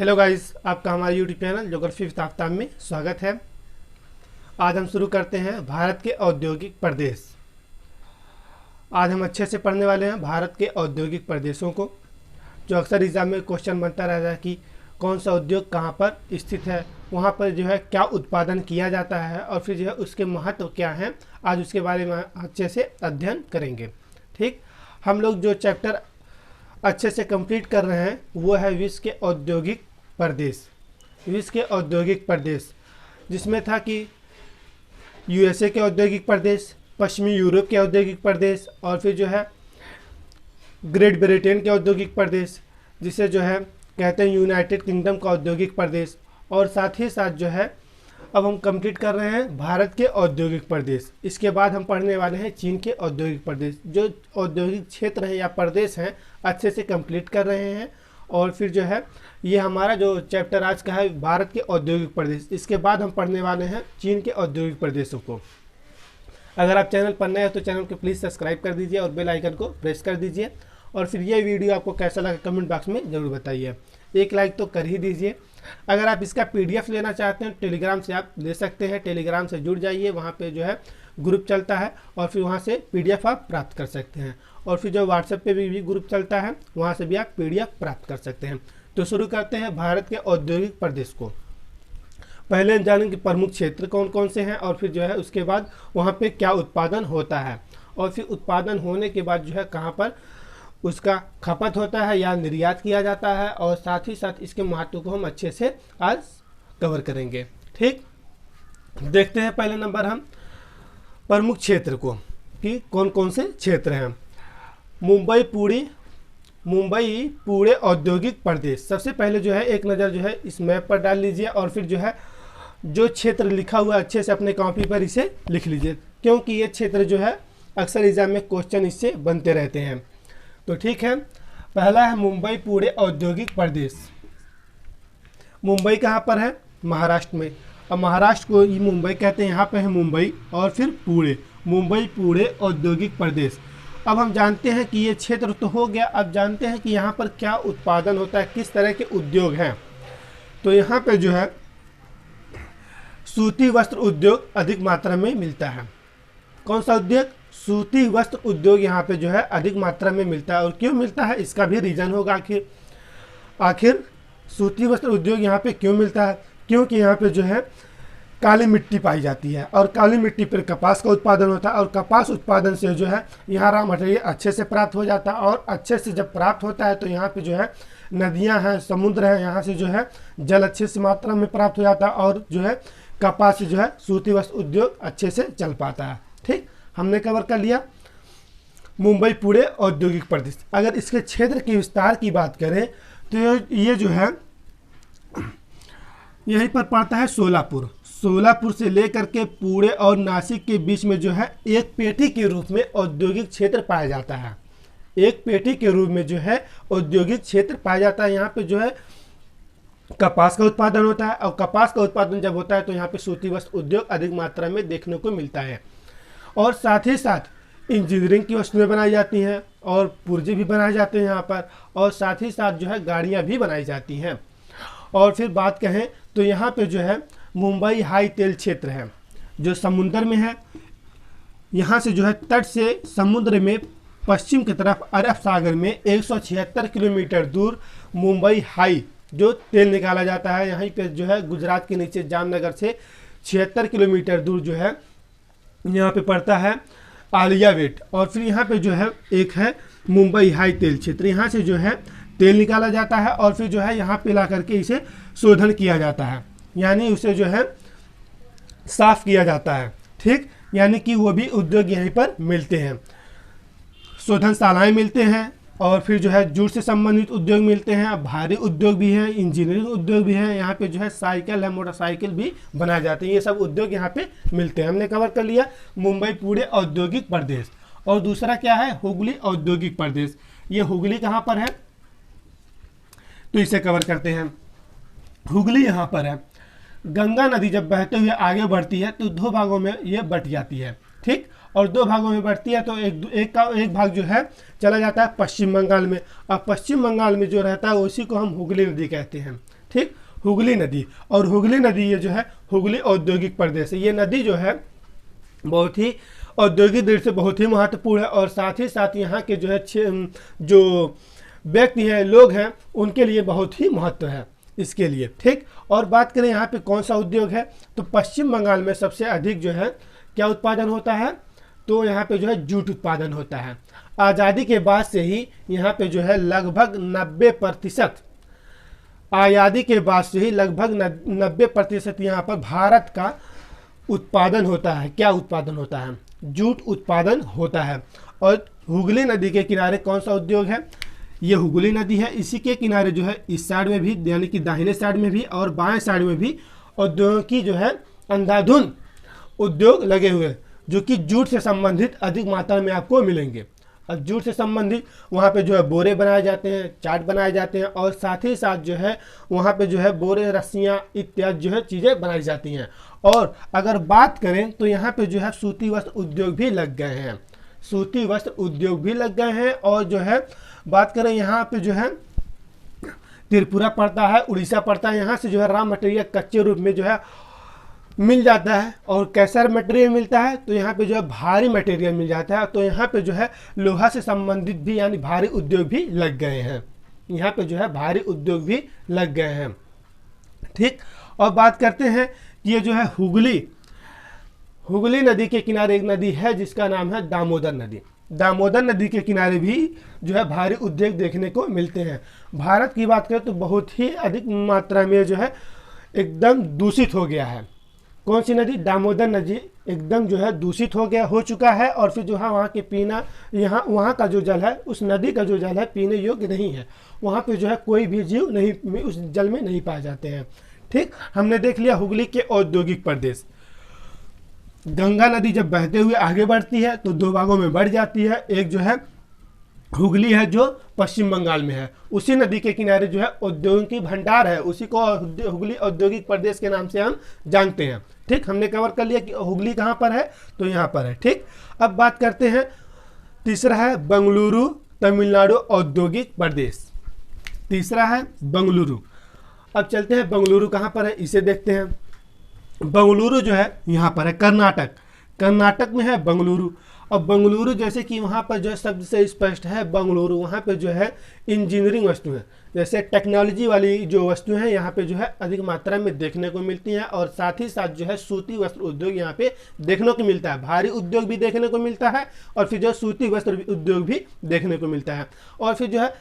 Hello guys, आपका हमारे YouTube channel geography with Aftab में स्वागत है। आज हम शुरू करते हैं भारत के औद्योगिक प्रदेश। आज हम अच्छे से पढ़ने वाले हैं भारत के औद्योगिक प्रदेशों को, जो अक्सर एग्जाम में क्वेश्चन बनता रहता है कि कौन सा उद्योग कहाँ पर स्थित है, वहाँ पर जो है क्या उत्पादन किया जाता है और फिर जो है उसके महत्व क्या हैं। आज उसके बारे में अच्छे से अध्ययन करेंगे। ठीक, हम लोग जो चैप्टर अच्छे से कंप्लीट कर रहे हैं वो है विश्व के औद्योगिक प्रदेश। विश्व के औद्योगिक प्रदेश जिसमें था कि यूएसए के औद्योगिक प्रदेश, पश्चिमी यूरोप के औद्योगिक प्रदेश और फिर जो है ग्रेट ब्रिटेन के औद्योगिक प्रदेश, जिसे जो है कहते हैं यूनाइटेड किंगडम का औद्योगिक प्रदेश। और साथ ही साथ जो है अब हम कंप्लीट कर रहे हैं भारत के औद्योगिक प्रदेश। इसके बाद हम पढ़ने वाले हैं चीन के औद्योगिक प्रदेश। जो औद्योगिक क्षेत्र हैं या प्रदेश हैं अच्छे से कंप्लीट कर रहे हैं। और फिर जो है ये हमारा जो चैप्टर आज का है भारत के औद्योगिक प्रदेश। इसके बाद हम पढ़ने वाले हैं चीन के औद्योगिक प्रदेशों को। अगर आप चैनल पर नए हो तो चैनल को प्लीज़ सब्सक्राइब कर दीजिए और बेल आइकन को प्रेस कर दीजिए। और फिर ये वीडियो आपको कैसा लगा कमेंट बॉक्स में ज़रूर बताइए। एक लाइक तो कर ही दीजिए। अगर आप इसका पीडीएफ लेना चाहते हैं टेलीग्राम से आप ले सकते हैं। टेलीग्राम से जुड़ जाइए, वहाँ पे जो है ग्रुप चलता है और फिर वहाँ से पीडीएफ आप प्राप्त कर सकते हैं। और फिर जो व्हाट्सएप पे भी ग्रुप चलता है वहाँ से भी आप पीडीएफ प्राप्त कर सकते हैं। तो शुरू करते हैं भारत के औद्योगिक प्रदेश को। पहले जानेंगे प्रमुख क्षेत्र कौन कौन से हैं और फिर जो है उसके बाद वहाँ पे क्या उत्पादन होता है और फिर उत्पादन होने के बाद जो है कहाँ पर उसका खपत होता है या निर्यात किया जाता है। और साथ ही साथ इसके महत्व को हम अच्छे से आज कवर करेंगे। ठीक, देखते हैं पहले नंबर हम प्रमुख क्षेत्र को कि कौन कौन से क्षेत्र हैं। मुंबई पूरे औद्योगिक प्रदेश। सबसे पहले जो है एक नज़र जो है इस मैप पर डाल लीजिए और फिर जो है जो क्षेत्र लिखा हुआ है अच्छे से अपने कॉपी पर इसे लिख लीजिए, क्योंकि ये क्षेत्र जो है अक्सर एग्जाम में क्वेश्चन इससे बनते रहते हैं। तो ठीक है, पहला है मुंबई पूरे औद्योगिक प्रदेश। मुंबई कहाँ पर है? महाराष्ट्र में। अब महाराष्ट्र को ये मुंबई कहते हैं, यहाँ पे है मुंबई और फिर पूरे मुंबई पूरे औद्योगिक प्रदेश। अब हम जानते हैं कि ये क्षेत्र तो हो गया। अब जानते हैं कि यहाँ पर क्या उत्पादन होता है, किस तरह के उद्योग हैं। तो यहाँ पे जो है सूती वस्त्र उद्योग अधिक मात्रा में मिलता है। कौन सा उद्योग? सूती वस्त्र उद्योग यहाँ पे जो है अधिक मात्रा में मिलता है। और क्यों मिलता है इसका भी रीज़न होगा। आखिर सूती वस्त्र उद्योग यहाँ पे क्यों मिलता है? क्योंकि यहाँ पे जो है काली मिट्टी पाई जाती है और काली मिट्टी पर कपास का उत्पादन होता है और कपास उत्पादन से जो है यहाँ रॉ मटेरियल अच्छे से प्राप्त हो जाता है। और अच्छे से जब प्राप्त होता है तो यहाँ पे जो है नदियाँ हैं, समुद्र हैं, यहाँ से जो है जल अच्छे से मात्रा में प्राप्त हो जाता है और जो है कपास से जो है सूती वस्त्र उद्योग अच्छे से चल पाता है। ठीक, हमने कवर कर लिया मुंबई पूरे औद्योगिक प्रदेश। अगर इसके क्षेत्र के विस्तार की बात करें तो ये जो है यहीं पर पड़ता है सोलापुर से लेकर के पुणे और नासिक के बीच में जो है एक पेटी के रूप में औद्योगिक क्षेत्र पाया जाता है। एक पेटी के रूप में जो है औद्योगिक क्षेत्र पाया जाता है। यहाँ पे जो है कपास का उत्पादन होता है और कपास का उत्पादन जब होता है तो यहाँ पे सूती वस्त्र उद्योग अधिक मात्रा में देखने को मिलता है। और साथ ही साथ इंजीनियरिंग की वस्तुएं बनाई जाती हैं और पुर्जे भी बनाए जाते हैं यहाँ पर। और साथ ही साथ जो है गाड़ियाँ भी बनाई जाती हैं। और फिर बात कहें तो यहाँ पे जो है मुंबई हाई तेल क्षेत्र है जो समुद्र में है। यहाँ से जो है तट से समुद्र में पश्चिम की तरफ अरब सागर में 176 किलोमीटर दूर मुंबई हाई जो तेल निकाला जाता है। यहीं पे जो है गुजरात के नीचे जामनगर से 76 किलोमीटर दूर जो है यहाँ पे पड़ता है आलिया वेट। और फिर यहाँ पे जो है एक है मुंबई हाई तेल क्षेत्र। यहाँ से जो है तेल निकाला जाता है और फिर जो है यहाँ पे ला करके इसे शोधन किया जाता है, यानी उसे जो है साफ किया जाता है। ठीक, यानी कि वो भी उद्योग यहीं पर मिलते हैं, शोधनशालाएँ मिलते हैं और फिर जो है जूट से संबंधित उद्योग मिलते हैं, भारी उद्योग भी हैं, इंजीनियरिंग उद्योग भी हैं। यहाँ पे जो है साइकिल है, मोटरसाइकिल भी बनाए जाते हैं। ये सब उद्योग यहाँ पे मिलते हैं। हमने कवर कर लिया मुंबई पूरे औद्योगिक प्रदेश। और दूसरा क्या है? हुगली औद्योगिक प्रदेश। ये हुगली कहाँ पर है तो इसे कवर करते हैं। हुगली यहाँ पर है। गंगा नदी जब बहते हुए आगे बढ़ती है तो दो भागों में ये बट जाती है। ठीक, और दो भागों में बढ़ती है तो एक भाग जो है चला जाता है पश्चिम बंगाल में। अब पश्चिम बंगाल में जो रहता है उसी को हम हुगली नदी कहते हैं। ठीक। हुगली नदी। और हुगली नदी ये जो है हुगली औद्योगिक प्रदेश है। ये नदी जो है बहुत ही औद्योगिक दृष्टि से बहुत ही महत्वपूर्ण है और साथ ही साथ यहाँ के जो है जो व्यक्ति हैं, लोग हैं, उनके लिए बहुत ही महत्व है इसके लिए। ठीक, और बात करें यहाँ पे कौन सा उद्योग है, तो पश्चिम बंगाल में सबसे अधिक जो है क्या उत्पादन होता है, तो यहाँ पे जो है जूट उत्पादन होता है। आज़ादी के बाद से ही यहाँ पे जो है लगभग 90%, आज़ादी के बाद से ही लगभग 90% यहाँ पर भारत का उत्पादन होता है। क्या उत्पादन होता है, जूट उत्पादन होता है। और हुगली नदी के किनारे कौन सा उद्योग है, ये हुगली नदी है। इसी के किनारे जो है इस साइड में भी, यानी कि दाहिने साइड में भी और बाएं साइड में भी उद्योगों की जो है अंधाधुंध उद्योग लगे हुए, जो कि जूट से संबंधित अधिक मात्रा में आपको मिलेंगे। और जूट से संबंधित वहाँ पे जो है बोरे बनाए जाते हैं, चाट बनाए जाते हैं और साथ ही साथ जो है वहाँ पे जो है बोरे, रस्सियाँ इत्यादि जो है चीज़ें बनाई जाती हैं। और अगर बात करें तो यहाँ पे जो है सूती वस्त्र उद्योग भी लग गए हैं, सूती वस्त्र उद्योग भी लग गए हैं। और जो है बात करें यहाँ पे जो है त्रिपुरा पड़ता है, उड़ीसा पड़ता है, यहाँ से जो है रॉ मटेरियल कच्चे रूप में जो है मिल जाता है। और कैसा मटेरियल मिलता है, तो यहाँ पे जो है भारी मटेरियल मिल जाता है। तो यहाँ पे जो है लोहा से संबंधित भी यानी भारी उद्योग भी लग गए हैं, यहाँ पे जो है भारी उद्योग भी लग गए हैं। ठीक, और बात करते हैं कि ये जो है हुगली नदी के किनारे एक नदी है जिसका नाम है दामोदर नदी। दामोदर नदी के किनारे भी जो है भारी उद्योग देखने को मिलते हैं। भारत की बात करें तो बहुत ही अधिक मात्रा में जो है एकदम दूषित हो गया है। कौन सी नदी, दामोदर नदी एकदम जो है दूषित हो चुका है। और फिर जो है वहाँ के पीना, वहाँ का जो जल है, उस नदी का जो जल है पीने योग्य नहीं है। वहाँ पे जो है कोई भी जीव नहीं, उस जल में नहीं पाए जाते हैं। ठीक, हमने देख लिया हुगली के औद्योगिक प्रदेश। गंगा नदी जब बहते हुए आगे बढ़ती है तो दो भागों में बढ़ जाती है। एक जो है हुगली है जो पश्चिम बंगाल में है, उसी नदी के किनारे जो है औद्योगिक भंडार है, उसी को हुगली औद्योगिक प्रदेश के नाम से हम जानते हैं। ठीक, हमने कवर कर लिया कि हुगली कहाँ पर है, तो यहाँ पर है। ठीक, अब बात करते हैं, तीसरा है बेंगलुरु तमिलनाडु औद्योगिक प्रदेश। तीसरा है बेंगलुरु। अब चलते हैं बेंगलुरु कहाँ पर है, इसे देखते हैं। बेंगलुरु जो है यहाँ पर है कर्नाटक में है बेंगलुरु। और बेंगलुरु जैसे कि वहाँ पर जो है शब्द से स्पष्ट है, बेंगलुरु वहाँ पे जो है इंजीनियरिंग वस्तु है, जैसे टेक्नोलॉजी वाली जो वस्तु हैं यहाँ पे जो है अधिक मात्रा में देखने को मिलती हैं। और साथ ही साथ जो है सूती वस्त्र उद्योग यहाँ पे देखने को मिलता है, भारी उद्योग भी देखने को मिलता है और फिर जो है सूती वस्त्र उद्योग भी देखने को मिलता है। और फिर जो है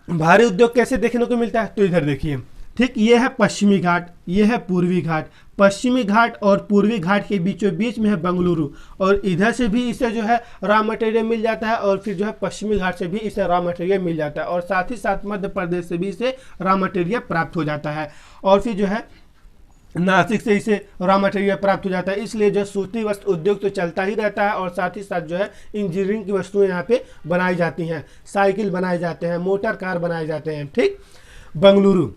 भारी उद्योग कैसे देखने को मिलता है, तो इधर देखिए। ठीक, ये है पश्चिमी घाट, ये है पूर्वी घाट। पश्चिमी घाट और पूर्वी घाट के बीचों बीच में है बेंगलुरु। और इधर से भी इसे जो है रॉ मटेरियल मिल जाता है और फिर जो है पश्चिमी घाट से भी इसे रॉ मटेरियल मिल जाता है। और साथ ही साथ मध्य प्रदेश से भी इसे रॉ मटेरियल प्राप्त हो जाता है। और फिर जो है नासिक से इसे रॉ मटेरियल प्राप्त हो जाता है। इसलिए जो सूती वस्त्र उद्योग तो चलता ही रहता है और साथ ही साथ जो है इंजीनियरिंग की वस्तुएं यहाँ पे बनाई जाती हैं, साइकिल बनाए जाते हैं, मोटर कार बनाए जाते हैं। ठीक, बेंगलुरु।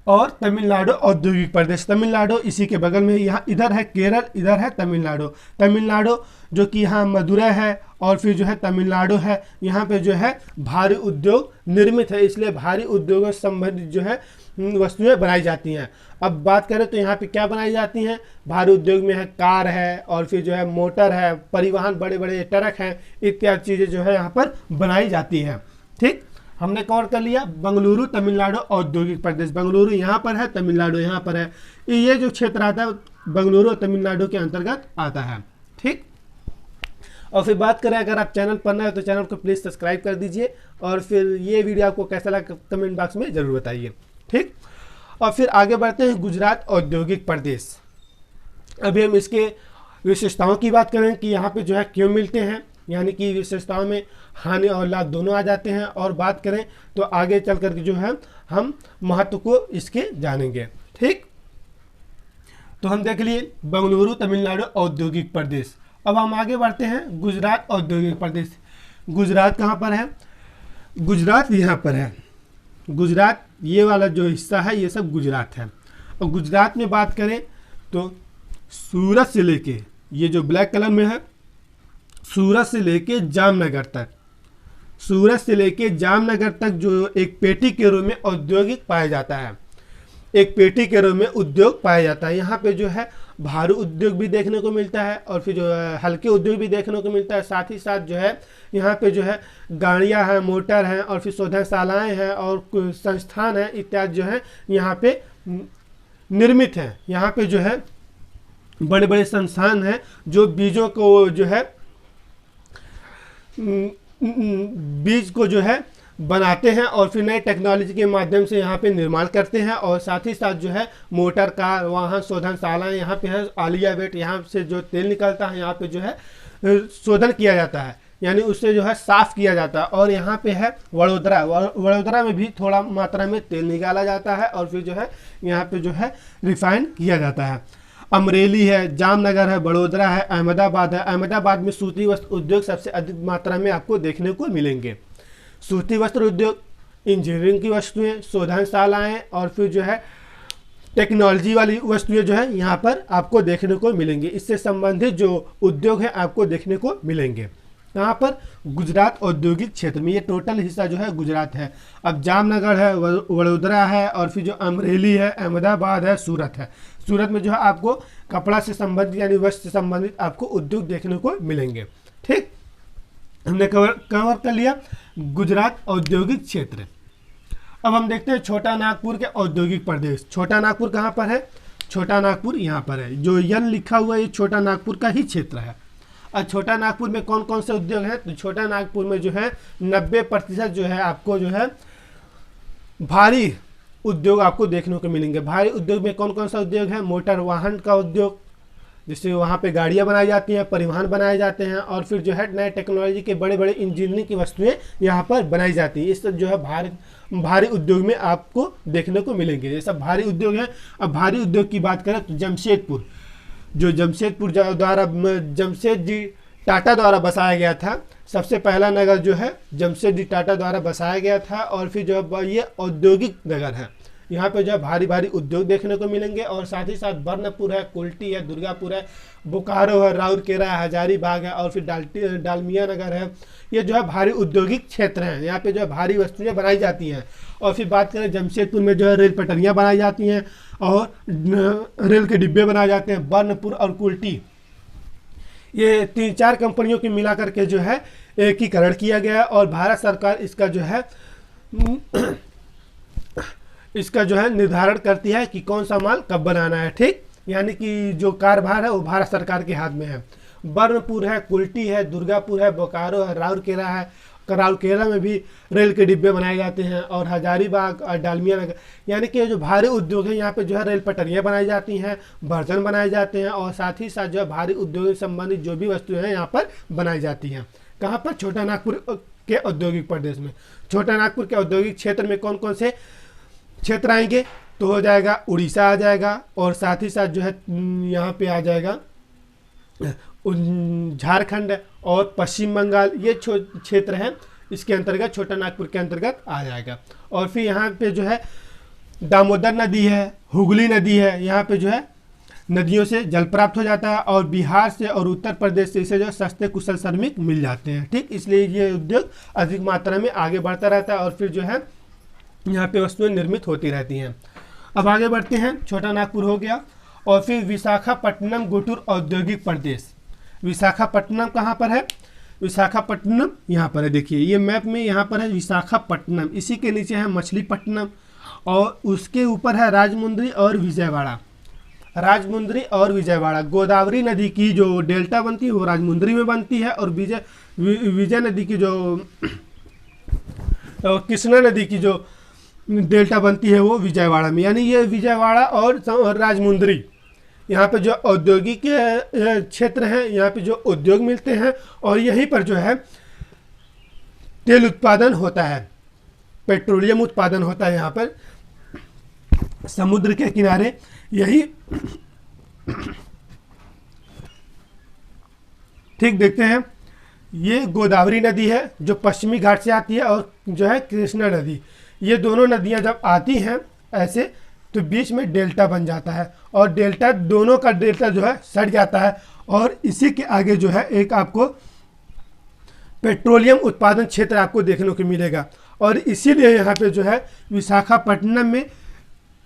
और तमिलनाडु औद्योगिक प्रदेश, तमिलनाडु इसी के बगल में, यहाँ इधर है केरल, इधर है तमिलनाडु जो कि यहाँ मदुरै है और फिर जो है तमिलनाडु है। यहाँ पे जो है भारी उद्योग निर्मित है, इसलिए भारी उद्योगों से संबंधित जो है वस्तुएं बनाई जाती हैं। अब बात करें तो यहाँ पे क्या बनाई जाती हैं, भारी उद्योग में है कार है और फिर जो है मोटर है, परिवहन, बड़े बड़े ट्रक हैं, इत्यादि चीज़ें जो है यहाँ पर बनाई जाती हैं। ठीक, हमने कवर कर लिया बेंगलुरु तमिलनाडु औद्योगिक प्रदेश। बेंगलुरु यहाँ पर है, तमिलनाडु यहाँ पर है। ये जो क्षेत्र आता है बेंगलुरु और तमिलनाडु के अंतर्गत आता है। ठीक, और फिर बात करें, अगर आप चैनल पर नए हो तो चैनल को प्लीज़ सब्सक्राइब कर दीजिए और फिर ये वीडियो आपको कैसा लगा कमेंट बॉक्स में ज़रूर बताइए। ठीक, और फिर आगे बढ़ते हैं गुजरात औद्योगिक प्रदेश। अभी हम इसके विशेषताओं की बात करें कि यहाँ पे जो है क्यों मिलते हैं, यानी कि विशेषताओं में हानि और लाभ दोनों आ जाते हैं। और बात करें तो आगे चल कर के जो है हम महत्व को इसके जानेंगे। ठीक, तो हम देख लिए बेंगलुरु तमिलनाडु औद्योगिक प्रदेश। अब हम आगे बढ़ते हैं गुजरात औद्योगिक प्रदेश। गुजरात कहाँ पर है, गुजरात यहाँ पर है। गुजरात ये वाला जो हिस्सा है ये सब गुजरात है। और गुजरात में बात करें तो सूरत से लेके, ये जो ब्लैक कलर में है, सूरत से लेके जामनगर तक, सूरत से लेके जामनगर तक जो एक पेटी के रूप में औद्योगिक पाया जाता है, एक पेटी के रूप में उद्योग पाया जाता है। यहाँ पे जो है भारी उद्योग भी देखने को मिलता है और फिर जो है हल्के उद्योग भी देखने को मिलता है। साथ ही साथ जो है यहाँ पे जो है गाड़ियाँ हैं, मोटर हैं और फिर शोधनशालाएँ हैं और संस्थान हैं इत्यादि जो है यहाँ पे निर्मित हैं। यहाँ पे जो है बड़े बड़े संस्थान हैं जो बीजों को जो है बीज को जो है बनाते हैं और फिर नई टेक्नोलॉजी के माध्यम से यहाँ पे निर्माण करते हैं। और साथ ही साथ जो है मोटर कार वाहन शोधनशालाएँ यहाँ पे है। आलिया वेट यहाँ से जो तेल निकलता है यहाँ पे जो है शोधन किया जाता है, यानी उससे जो है साफ़ किया जाता है। और यहाँ पे है वडोदरा में भी थोड़ा मात्रा में तेल निकाला जाता है और फिर जो है यहाँ पे जो है रिफाइन किया जाता है। अमरेली है, जामनगर है, बड़ोदरा है, अहमदाबाद है। अहमदाबाद में सूती वस्त्र उद्योग सबसे अधिक मात्रा में आपको देखने को मिलेंगे। सूती वस्त्र उद्योग, इंजीनियरिंग की वस्तुएं, शोधनशालाएँ और फिर जो है टेक्नोलॉजी वाली वस्तुएं जो है यहाँ पर आपको देखने को मिलेंगी। इससे संबंधित जो उद्योग है आपको देखने को मिलेंगे। यहाँ पर गुजरात औद्योगिक क्षेत्र में, ये टोटल हिस्सा जो है गुजरात है। अब जामनगर है, वडोदरा है और फिर जो अमरेली है, अहमदाबाद है, सूरत है। सूरत में जो है आपको कपड़ा से संबंधित यानी वस्त्र से संबंधित आपको उद्योग देखने को मिलेंगे। ठीक, हमने कवर कर लिया गुजरात औद्योगिक क्षेत्र। अब हम देखते हैं छोटा नागपुर के औद्योगिक प्रदेश। छोटा नागपुर कहाँ पर है? छोटा नागपुर यहाँ पर है, जो यन लिखा हुआ है ये छोटा नागपुर का ही क्षेत्र है। और छोटा नागपुर में कौन कौन से उद्योग हैं? तो छोटा नागपुर में जो है 90% जो है आपको जो है भारी उद्योग आपको देखने को मिलेंगे। भारी उद्योग में कौन कौन सा उद्योग है? मोटर वाहन का उद्योग, जिससे वहाँ पे गाड़ियाँ बनाई जाती हैं, परिवहन बनाए जाते हैं और फिर जो है नए टेक्नोलॉजी के बड़े बड़े इंजीनियरिंग की वस्तुएं यहाँ पर बनाई जाती हैं। इस जो है भारी उद्योग में आपको देखने को मिलेंगे। ये सब भारी उद्योग हैं। अब भारी उद्योग की बात करें तो जमशेदपुर, जो जमशेदपुर द्वारा जमशेदजी टाटा द्वारा बसाया गया था। सबसे पहला नगर जो है जमशेदजी टाटा द्वारा बसाया गया था और फिर जो है ये औद्योगिक नगर है। यहाँ पे जो है भारी भारी उद्योग देखने को मिलेंगे और साथ ही साथ बर्नपुर है, कुल्टी है, दुर्गापुर है, बोकारो है, राउरकेला है, हजारीबाग है और फिर डालमिया नगर है। ये जो है भारी औद्योगिक क्षेत्र हैं। यहाँ पे जो है भारी वस्तुएं बनाई जाती हैं। और फिर बात करें जमशेदपुर में जो है रेल पटरियाँ बनाई जाती हैं और रेल के डिब्बे बनाए जाते हैं। बर्नपुर और कुल्टी, ये 3-4 कंपनियों की मिला करके जो है एकीकरण किया गया है और भारत सरकार इसका जो है निर्धारण करती है कि कौन सा माल कब बनाना है। ठीक, यानी कि जो कार्यभार है वो भारत सरकार के हाथ में है। बर्नपुर है, कुल्टी है, दुर्गापुर है, बोकारो है, राउरकेला है। राउरकेला में भी रेल के डिब्बे बनाए जाते हैं और हजारीबाग और डालमिया नगर, यानी कि जो भारी उद्योग है यहाँ पे जो है रेल पटरियाँ बनाई जाती हैं, बर्तन बनाए जाते हैं और साथ ही साथ जो है भारी उद्योग से संबंधित जो भी वस्तुएं हैं यहाँ पर बनाई जाती हैं। कहाँ पर? छोटा नागपुर के औद्योगिक प्रदेश में। छोटा नागपुर के औद्योगिक क्षेत्र में कौन कौन से क्षेत्र आएंगे? तो हो जाएगा उड़ीसा आ जाएगा और साथ ही साथ जो है यहाँ पे आ जाएगा झारखंड और पश्चिम बंगाल, ये क्षेत्र हैं। इसके अंतर्गत छोटा नागपुर के अंतर्गत आ जाएगा। और फिर यहाँ पे जो है दामोदर नदी है, हुगली नदी है, यहाँ पे जो है नदियों से जल प्राप्त हो जाता है और बिहार से और उत्तर प्रदेश से इसे जो सस्ते कुशल श्रमिक मिल जाते हैं। ठीक, इसलिए ये उद्योग अधिक मात्रा में आगे बढ़ता रहता है और फिर जो है यहाँ पे वस्तुएं निर्मित होती रहती हैं। अब आगे बढ़ते हैं। छोटा नागपुर हो गया और फिर विशाखापट्टनम गुंटूर औद्योगिक प्रदेश। विशाखापट्टनम कहाँ पर है? विशाखापट्टनम यहाँ पर है, देखिए ये मैप में यहाँ पर है विशाखापट्टनम। इसी के नीचे है मछलीपट्टनम और उसके ऊपर है राजमुंद्री और विजयवाड़ा। राजमुंद्री और विजयवाड़ा, गोदावरी नदी की जो डेल्टा बनती है वो राजमुंद्री में बनती है और विजय नदी की जो कृष्णा नदी की जो डेल्टा बनती है वो विजयवाड़ा में। यानी ये विजयवाड़ा और राजमुंद्री यहाँ पे जो औद्योगिक क्षेत्र हैं, यहाँ पे जो उद्योग मिलते हैं और यहीं पर जो है तेल उत्पादन होता है, पेट्रोलियम उत्पादन होता है यहाँ पर समुद्र के किनारे। यही ठीक, देखते हैं ये गोदावरी नदी है जो पश्चिमी घाट से आती है और जो है कृष्णा नदी, ये दोनों नदियाँ जब आती हैं ऐसे तो बीच में डेल्टा बन जाता है और डेल्टा, दोनों का डेल्टा जो है सट जाता है और इसी के आगे जो है एक आपको पेट्रोलियम उत्पादन क्षेत्र आपको देखने को मिलेगा। और इसीलिए यहाँ पे जो है विशाखापट्टनम में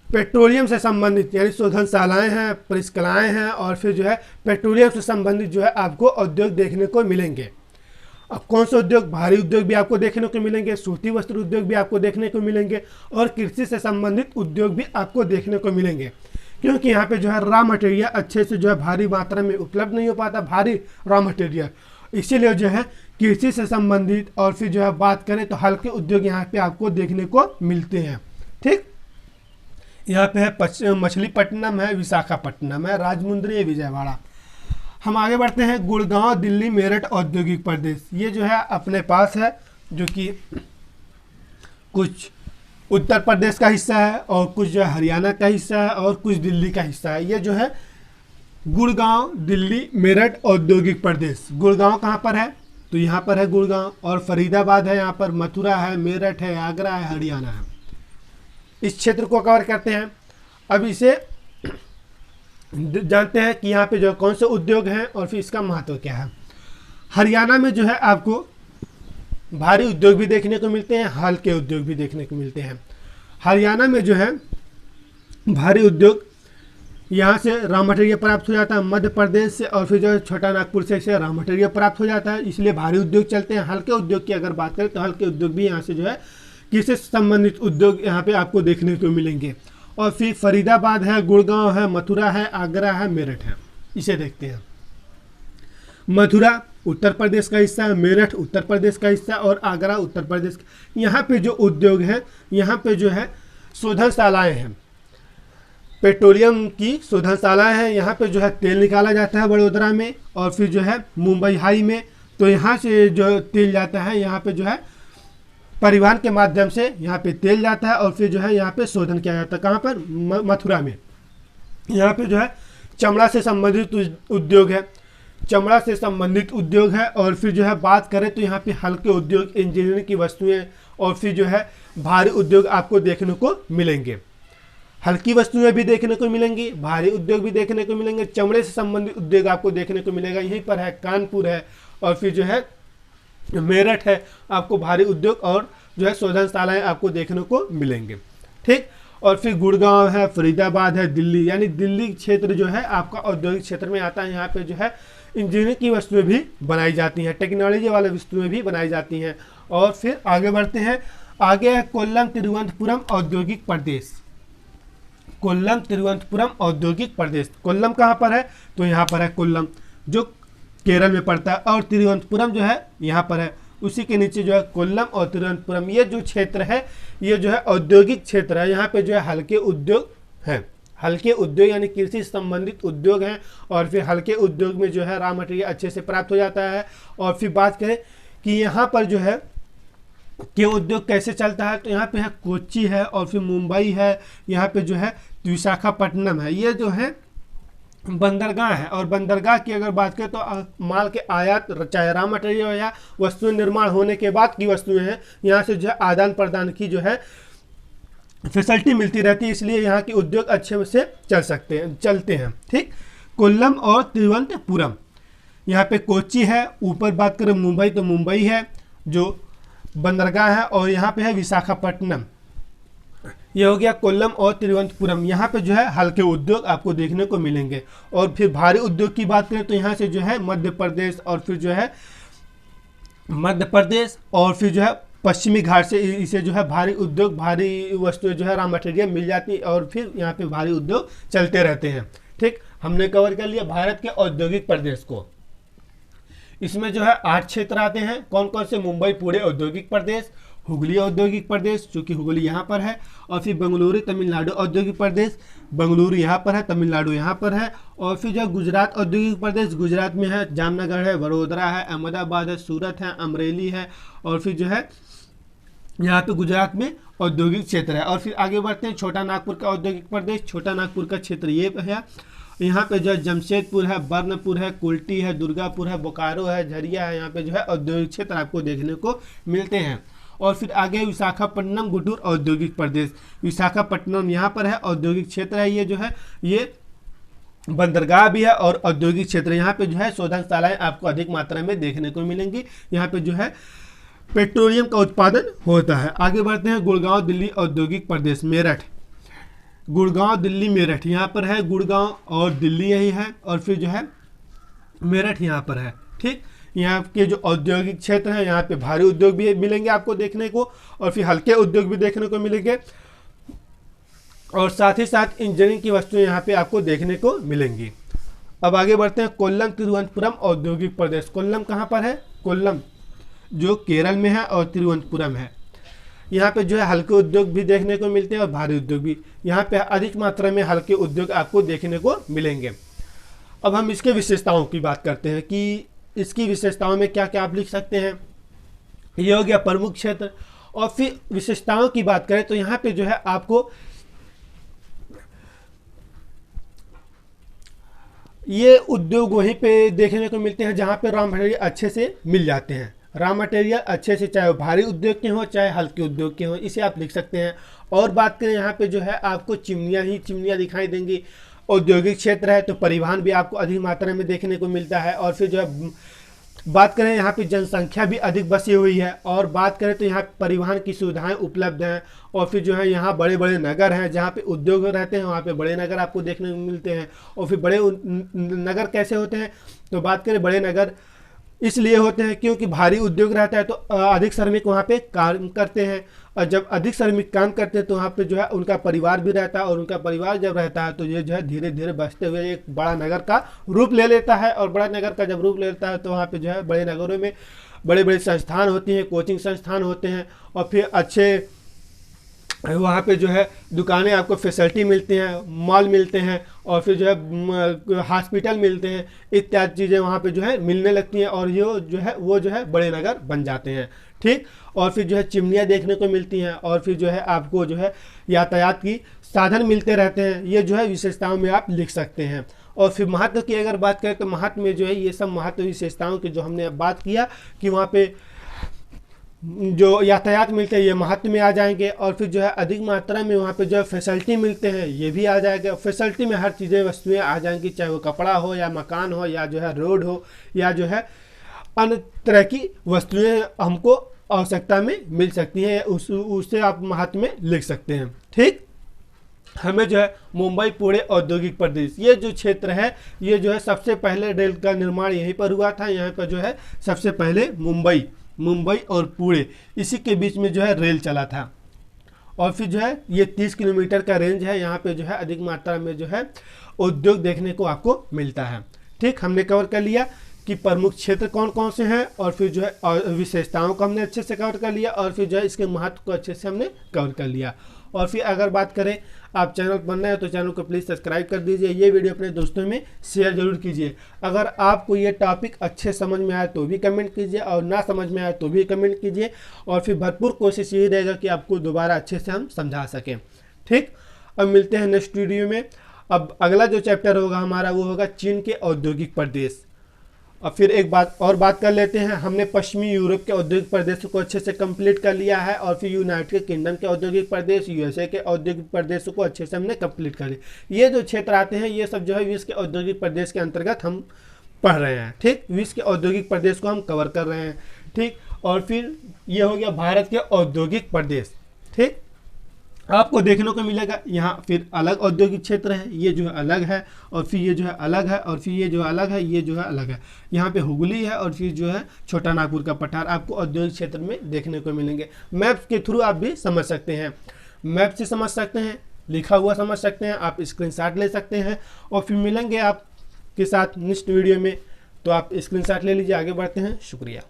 पेट्रोलियम से संबंधित यानी शोधनशालाएँ हैं, परिष्कलाएँ हैं और फिर जो है पेट्रोलियम से संबंधित जो है आपको उद्योग देखने को मिलेंगे। अब कौन से उद्योग? भारी उद्योग भी आपको देखने को मिलेंगे, सूती वस्त्र उद्योग भी आपको देखने को मिलेंगे और कृषि से संबंधित उद्योग भी आपको देखने को मिलेंगे, क्योंकि यहाँ पे जो है रॉ मटेरियल अच्छे से जो है भारी मात्रा में उपलब्ध नहीं हो पाता, भारी रॉ मटेरियल, इसीलिए जो है कृषि से संबंधित और फिर जो है बात करें तो हल्के उद्योग यहाँ पे आपको देखने को मिलते हैं। ठीक, यहाँ पे है मछलीपट्टनम है, विशाखापट्टनम है, राजमुंद्री है, विजयवाड़ा। हम आगे बढ़ते हैं। गुड़गांव, दिल्ली, मेरठ औद्योगिक प्रदेश, ये जो है अपने पास है, जो कि कुछ उत्तर प्रदेश का हिस्सा है और कुछ जो है हरियाणा का हिस्सा है और कुछ दिल्ली का हिस्सा है। ये जो है गुड़गांव, दिल्ली, मेरठ औद्योगिक प्रदेश। गुड़गांव कहाँ पर है? तो यहाँ पर है गुड़गांव, और फरीदाबाद है, यहाँ पर मथुरा है, मेरठ है, आगरा है, हरियाणा है। इस क्षेत्र को कवर करते हैं। अब इसे जानते हैं कि यहाँ पे जो कौन से उद्योग हैं और फिर इसका महत्व क्या है। हरियाणा में जो है आपको भारी उद्योग भी देखने को मिलते हैं, हल्के उद्योग भी देखने को मिलते हैं। हरियाणा में जो है भारी उद्योग यहाँ से रॉ मटेरियल प्राप्त हो जाता है, मध्य प्रदेश से और फिर जो है छोटा नागपुर से रॉ मटेरियल प्राप्त हो जाता है, इसलिए भारी उद्योग चलते हैं। हल्के उद्योग की अगर बात करें तो हल्के उद्योग भी यहाँ से जो है कृषि से संबंधित उद्योग यहाँ पे आपको देखने को मिलेंगे। और फिर फरीदाबाद है, गुड़गांव है, मथुरा है, आगरा है, मेरठ है। इसे देखते हैं। मथुरा उत्तर प्रदेश का हिस्सा है, मेरठ उत्तर प्रदेश का हिस्सा और आगरा उत्तर प्रदेश का। यहाँ पे जो उद्योग है, यहाँ पे जो है शोधनशालाएँ हैं, पेट्रोलियम की शोधनशालाएँ हैं। यहाँ पे जो है तेल निकाला जाता है बड़ोदरा में और फिर जो है मुंबई हाई में, तो यहाँ से जो तेल जाता है, यहाँ पे जो है परिवहन के माध्यम से यहाँ पे तेल जाता है और फिर जो है यहाँ पे शोधन किया जाता है। कहाँ पर? मथुरा में। यहाँ पे जो है चमड़ा से संबंधित उद्योग है, चमड़ा से संबंधित उद्योग है। और फिर जो है बात करें तो यहाँ पे हल्के उद्योग, इंजीनियरिंग की वस्तुएं और फिर जो है भारी उद्योग आपको देखने को मिलेंगे। हल्की वस्तुएं भी देखने को मिलेंगी, भारी उद्योग भी देखने को मिलेंगे, चमड़े से संबंधित उद्योग आपको देखने को मिलेगा। यहीं पर है कानपुर है और फिर जो है मेरठ है, आपको भारी उद्योग और जो है शोधनशालाएं आपको देखने को मिलेंगे। ठीक, और फिर गुड़गांव है, फरीदाबाद है, दिल्ली, यानी दिल्ली क्षेत्र जो है आपका औद्योगिक क्षेत्र में आता है। यहाँ पे जो है इंजीनियरिंग की वस्तुएं भी बनाई जाती हैं, टेक्नोलॉजी वाले वस्तुएं भी बनाई जाती हैं। और फिर आगे बढ़ते हैं। आगे है कोल्लम तिरुवनंतपुरम औद्योगिक प्रदेश। कोल्लम तिरुवनंतपुरम औद्योगिक प्रदेश। कोल्लम कहाँ पर है? तो यहाँ पर है कोल्लम, जो केरल में पड़ता है, और तिरुवनंतपुरम जो है यहाँ पर है। उसी के नीचे जो है कोल्लम और तिरुवनंतपुरम, ये जो क्षेत्र है ये जो है औद्योगिक क्षेत्र है। यहाँ पे जो है हल्के उद्योग हैं, हल्के उद्योग यानी कृषि से संबंधित उद्योग हैं। और फिर हल्के उद्योग में जो है रॉ मटेरियल अच्छे से प्राप्त हो जाता है। और फिर बात करें कि यहाँ पर जो है कि उद्योग कैसे चलता है, तो यहाँ पे है कोच्चि है और फिर मुंबई है, यहाँ पे जो है विशाखापट्टनम है। ये जो है बंदरगाह है, और बंदरगाह की अगर बात करें तो माल के आयात, चाहे रॉ मटेरियल या वस्तुएं निर्माण होने के बाद की वस्तुएं हैं, यहाँ से जो है आदान प्रदान की जो है फैसिलिटी मिलती रहती है, इसलिए यहाँ के उद्योग अच्छे से चलते हैं। ठीक, कोल्लम और तिरुवनंतपुरम। यहाँ पे कोच्चि है, ऊपर बात करें मुंबई तो मुंबई है जो बंदरगाह है, और यहाँ पे है विशाखापट्टनम। ये हो गया कोल्लम और तिरुवनंतपुरम। यहाँ पे जो है हल्के उद्योग आपको देखने को मिलेंगे। और फिर भारी उद्योग की बात करें तो यहाँ से जो है मध्य प्रदेश और फिर जो है पश्चिमी घाट से इसे जो है भारी उद्योग, भारी वस्तुएं जो है रॉ मटेरियल मिल जाती है और फिर यहाँ पे भारी उद्योग चलते रहते हैं। ठीक, हमने कवर कर लिया भारत के औद्योगिक प्रदेश को। इसमें जो है 8 क्षेत्र आते हैं। कौन कौन से? मुंबई पुणे औद्योगिक प्रदेश, हुगली औद्योगिक प्रदेश, चूँकि हुगली यहाँ पर है, और फिर बेंगलुरु तमिलनाडु औद्योगिक प्रदेश, बेंगलुरु यहाँ पर है, तमिलनाडु यहाँ पर है। और फिर जो गुजरात औद्योगिक प्रदेश, गुजरात में है जामनगर है, वडोदरा है, अहमदाबाद है, सूरत है, अमरेली है। और फिर जो है यहाँ पे गुजरात में औद्योगिक क्षेत्र है। और फिर आगे बढ़ते हैं छोटा नागपुर का औद्योगिक प्रदेश। छोटा नागपुर का क्षेत्र ये है, यहाँ पे जो है जमशेदपुर है, बर्नपुर है, कुल्टी है, दुर्गापुर है, बोकारो है, झरिया है। यहाँ पे जो है औद्योगिक क्षेत्र आपको देखने को मिलते हैं। और फिर आगे विशाखापट्टनम गुंटूर औद्योगिक प्रदेश। विशाखापट्टनम यहाँ पर है, औद्योगिक क्षेत्र है। ये जो है ये बंदरगाह भी है और औद्योगिक क्षेत्र। यहाँ पे जो है शोधनशालाएं आपको अधिक मात्रा में देखने को मिलेंगी। यहाँ पे जो है पेट्रोलियम का उत्पादन होता है। आगे बढ़ते हैं, गुड़गांव दिल्ली औद्योगिक प्रदेश, मेरठ। गुड़गांव दिल्ली मेरठ, यहाँ पर है गुड़गांव और दिल्ली यही है, और फिर जो है मेरठ यहाँ पर है। ठीक, यहाँ के जो औद्योगिक क्षेत्र है, यहाँ पे भारी उद्योग भी मिलेंगे आपको देखने को, और फिर हल्के उद्योग भी देखने को मिलेंगे, और साथ ही साथ इंजीनियरिंग की वस्तुएं यहाँ पे आपको देखने को मिलेंगी। अब आगे बढ़ते हैं, कोल्लम तिरुवनंतपुरम औद्योगिक प्रदेश। कोल्लम कहाँ पर है? कोल्लम जो केरल में है और तिरुवनंतपुरम है। यहाँ पे जो है हल्के उद्योग भी देखने को मिलते हैं और भारी उद्योग भी। यहाँ पे अधिक मात्रा में हल्के उद्योग आपको देखने को मिलेंगे। अब हम इसके विशेषताओं की बात करते हैं कि इसकी विशेषताओं में क्या क्या आप लिख सकते हैं। ये हो गया प्रमुख क्षेत्र। और फिर विशेषताओं की बात करें तो यहाँ पे जो है आपको ये उद्योग वहीं पे देखने को मिलते हैं जहाँ पे रॉ मटेरियल अच्छे से मिल जाते हैं। रॉ मटेरियल अच्छे से, चाहे वो भारी उद्योग के हों चाहे हल्के उद्योग के हों, इसे आप लिख सकते हैं। और बात करें यहाँ पे जो है आपको चिमनियाँ दिखाई देंगी। औद्योगिक क्षेत्र है तो परिवहन भी आपको अधिक मात्रा में देखने को मिलता है। और फिर जो है बात करें यहाँ पे जनसंख्या भी अधिक बसी हुई है। और बात करें तो यहाँ परिवहन की सुविधाएं उपलब्ध हैं। और फिर जो है यहाँ बड़े बड़े नगर हैं, जहाँ पे उद्योग रहते हैं वहाँ पे बड़े नगर आपको देखने को मिलते हैं। और फिर बड़े नगर कैसे होते हैं, तो बात करें बड़े नगर इसलिए होते हैं क्योंकि भारी उद्योग रहता है तो अधिक श्रमिक वहाँ पे काम करते हैं। और जब अधिक श्रमिक काम करते हैं तो वहाँ पे जो है उनका परिवार भी रहता है, और उनका परिवार जब रहता है तो ये जो है धीरे धीरे बढ़ते हुए एक बड़ा नगर का रूप ले लेता है। और बड़ा नगर का जब रूप ले लेता है तो वहाँ पे जो है बड़े नगरों में बड़े बड़े संस्थान होती हैं, कोचिंग संस्थान होते हैं, और फिर अच्छे वहाँ पे जो है दुकानें आपको फैसिलिटी मिलती हैं, मॉल मिलते हैं, और फिर जो है हॉस्पिटल मिलते हैं, इत्यादि चीज़ें वहाँ पे जो है मिलने लगती हैं। और ये जो है वो जो है बड़े नगर बन जाते हैं। ठीक, और फिर जो है चिमनियाँ देखने को मिलती हैं, और फिर जो है आपको जो है यातायात की साधन मिलते रहते हैं। ये जो है विशेषताओं में आप लिख सकते हैं। और फिर महत्व की अगर बात करें तो महत्व में जो है ये सब महत्व विशेषताओं की जो हमने बात किया कि वहाँ पे जो यातायात मिलते हैं ये महत्व में आ जाएंगे। और फिर जो है अधिक मात्रा में वहाँ पे जो है फैसिलिटी मिलते हैं ये भी आ जाएगा। फैसिलिटी में हर चीज़ें वस्तुएं आ जाएंगी, चाहे वो कपड़ा हो या मकान हो या जो है रोड हो या जो है अन्य तरह की वस्तुएं हमको आवश्यकता में मिल सकती हैं, उससे आप महत्व में लिख सकते हैं। ठीक, हमें जो है मुंबई पुणे औद्योगिक प्रदेश, ये जो क्षेत्र है ये जो है सबसे पहले रेल का निर्माण यहीं पर हुआ था। यहाँ पर जो है सबसे पहले मुंबई और पुणे इसी के बीच में जो है रेल चला था। और फिर जो है ये 30 किलोमीटर का रेंज है। यहाँ पे जो है अधिक मात्रा में जो है उद्योग देखने को आपको मिलता है। ठीक, हमने कवर कर लिया कि प्रमुख क्षेत्र कौन कौन से हैं, और फिर जो है विशेषताओं को हमने अच्छे से कवर कर लिया, और फिर जो है इसके महत्व को अच्छे से हमने कवर कर लिया। और फिर अगर बात करें आप चैनल पर नए हैं तो चैनल को प्लीज़ सब्सक्राइब कर दीजिए। ये वीडियो अपने दोस्तों में शेयर जरूर कीजिए। अगर आपको ये टॉपिक अच्छे समझ में आए तो भी कमेंट कीजिए, और ना समझ में आए तो भी कमेंट कीजिए। और फिर भरपूर कोशिश यही रहेगा कि आपको दोबारा अच्छे से हम समझा सकें। ठीक, अब मिलते हैं नेक्स्ट वीडियो में। अब अगला जो चैप्टर होगा हमारा वो होगा चीन के औद्योगिक प्रदेश। और फिर एक बात कर लेते हैं, हमने पश्चिमी यूरोप के औद्योगिक प्रदेशों को अच्छे से कंप्लीट कर लिया है। और फिर यूनाइटेड किंगडम के औद्योगिक प्रदेश, यूएसए के औद्योगिक प्रदेशों को अच्छे से हमने कंप्लीट कर लिया। ये जो क्षेत्र आते हैं ये सब जो है विश्व के औद्योगिक प्रदेश के अंतर्गत हम पढ़ रहे हैं। ठीक, विश्व के औद्योगिक प्रदेश को हम कवर कर रहे हैं। ठीक, और फिर ये हो गया भारत के औद्योगिक प्रदेश। ठीक, आपको देखने को मिलेगा यहाँ फिर अलग औद्योगिक क्षेत्र है, ये जो है अलग है, और फिर ये जो है अलग है, और फिर ये जो अलग है, ये जो है अलग है। यहाँ पे हुगली है, और फिर जो है छोटा नागपुर का पठार आपको औद्योगिक क्षेत्र में देखने को मिलेंगे। मैप के थ्रू आप भी समझ सकते हैं, मैप से समझ सकते हैं, लिखा हुआ समझ सकते हैं, आप स्क्रीनशॉट ले सकते हैं। और फिर मिलेंगे आपके साथ नेक्स्ट वीडियो में, तो आप स्क्रीनशॉट ले लीजिए। आगे बढ़ते हैं, शुक्रिया।